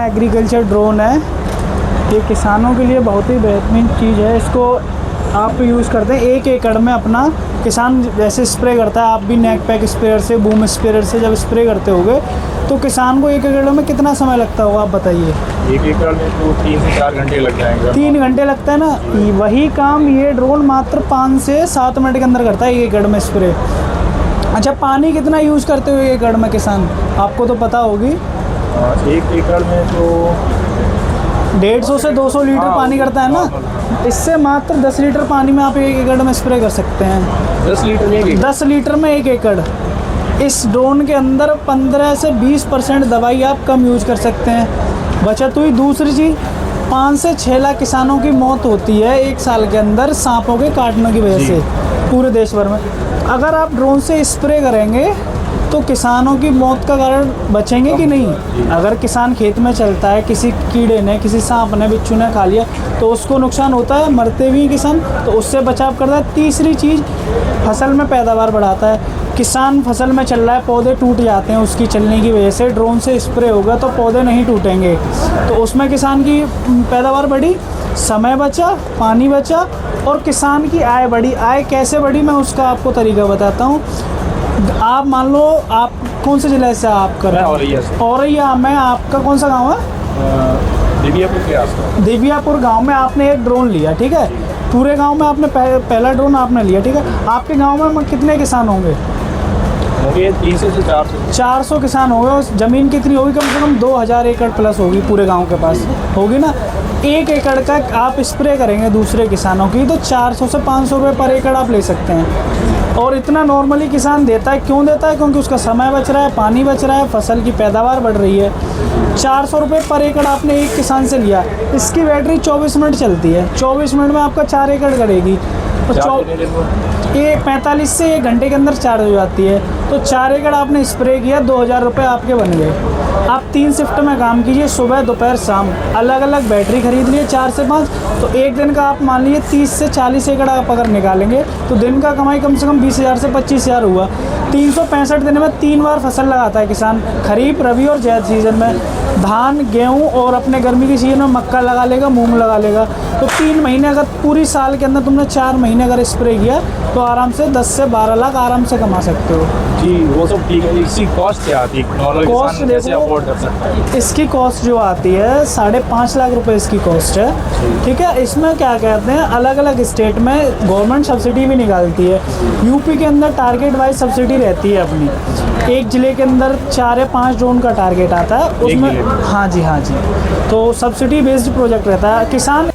Agriculture drone है। ये किसानों के लिए बहुत ही बेहतरीन चीज़ है। इसको आप यूज़ करते हैं 1 एकड़ में अपना। किसान जैसे स्प्रे करता है, आप भी नेक पैक स्प्रेयर से, बूम स्प्रेयर से जब स्प्रे करते होगे तो किसान को 1 एकड़ में कितना समय लगता होगा आप बताइए? 1 एकड़ में तो 3 से 4 घंटे लग जाएंगे। 3 घंटे लगता है ना। वही काम ये ड्रोन मात्र 5 से 7 मिनट के अंदर करता है 1 एकड़ में स्प्रे। अच्छा, पानी कितना यूज़ करते हो 1 एकड़ में किसान? आपको तो पता होगी। 1 एकड़ में तो 150 से 200 लीटर पानी करता है ना। इससे मात्र 10 लीटर पानी में आप 1 एकड़ में स्प्रे कर सकते हैं। 10 लीटर में 10 लीटर में 1 एकड़। इस ड्रोन के अंदर 15 से 20% दवाई आप कम यूज कर सकते हैं, बचत हुई। दूसरी चीज़, 5 से 6 लाख किसानों की मौत होती है 1 साल के अंदर सांपों के काटने की वजह से पूरे देश भर में। अगर आप ड्रोन से स्प्रे करेंगे तो किसानों की मौत का कारण बचेंगे कि नहीं? अगर किसान खेत में चलता है, किसी कीड़े ने, किसी सांप ने, बिच्छू ने खा लिया तो उसको नुकसान होता है, मरते भी किसान, तो उससे बचाव करता है। तीसरी चीज़, फसल में पैदावार बढ़ाता है। किसान फसल में चल रहा है, पौधे टूट जाते हैं उसकी चलने की वजह से, ड्रोन से स्प्रे होगा तो पौधे नहीं टूटेंगे, तो उसमें किसान की पैदावार बढ़ी, समय बचा, पानी बचा और किसान की आय बढ़ी। आय कैसे बढ़ी मैं उसका आपको तरीका बताता हूँ। आप मान लो, आप कौन से ज़िले से आप कर रहे हैं? औरैया में। आपका कौन सा गांव है? दिव्यापुर के आसपास। दिव्यापुर गांव में आपने एक ड्रोन लिया, ठीक है। पूरे गांव में आपने पहला ड्रोन आपने लिया, ठीक है। आपके गांव में कितने किसान होंगे? 300 से 400 किसान हो गए। ज़मीन कितनी होगी? कम से कम 2000 एकड़ प्लस होगी पूरे गांव के पास, होगी ना। 1 एकड़ का आप स्प्रे करेंगे दूसरे किसानों की तो 400 से 500 रुपये पर एकड़ आप ले सकते हैं। और इतना नॉर्मली किसान देता है। क्यों देता है? क्योंकि उसका समय बच रहा है, पानी बच रहा है, फसल की पैदावार बढ़ रही है। 400 रुपये पर एकड़ आपने एक किसान से लिया। इसकी बैटरी 24 मिनट चलती है। 24 मिनट में आपका 4 एकड़ करेगी। तो ये 45 से 1 घंटे के अंदर चार्ज हो जाती है। तो 4 एकड़ आपने स्प्रे किया, 2000 रुपये आपके बन गए। आप 3 शिफ्ट में काम कीजिए, सुबह, दोपहर, शाम। अलग अलग बैटरी खरीद लिए 4 से 5, तो एक दिन का आप मान लीजिए 30 से 40 एकड़ आप अगर निकालेंगे तो दिन का कमाई कम से कम 20,000 से 25,000 हुआ। 365 दिन में 3 बार फसल लगाता है किसान, खरीफ, रबी और ज़ैद सीजन में। धान, गेहूँ और अपने गर्मी की सीजन में मक्का लगा लेगा, मूंग लगा लेगा। तो 3 महीने अगर पूरी साल के अंदर तुमने 4 महीने अगर स्प्रे किया तो आराम से 10 से 12 लाख आराम से कमा सकते हो। जी, वो सब ठीक है। इसकी कॉस्ट क्या आती है? नॉर्मल कॉस्ट किसान कैसे अफोर्ड कर सकता है? इसकी कॉस्ट जो आती है 5.5 लाख रुपए इसकी कॉस्ट है, ठीक है। इसमें क्या कहते हैं, अलग अलग स्टेट में गवर्नमेंट सब्सिडी भी निकालती है। यूपी के अंदर टारगेट वाइज सब्सिडी रहती है अपनी। एक ज़िले के अंदर 4 या 5 ड्रोन का टारगेट आता है उसमें। हाँ जी, हाँ जी। तो सब्सिडी बेस्ड प्रोजेक्ट रहता है। किसान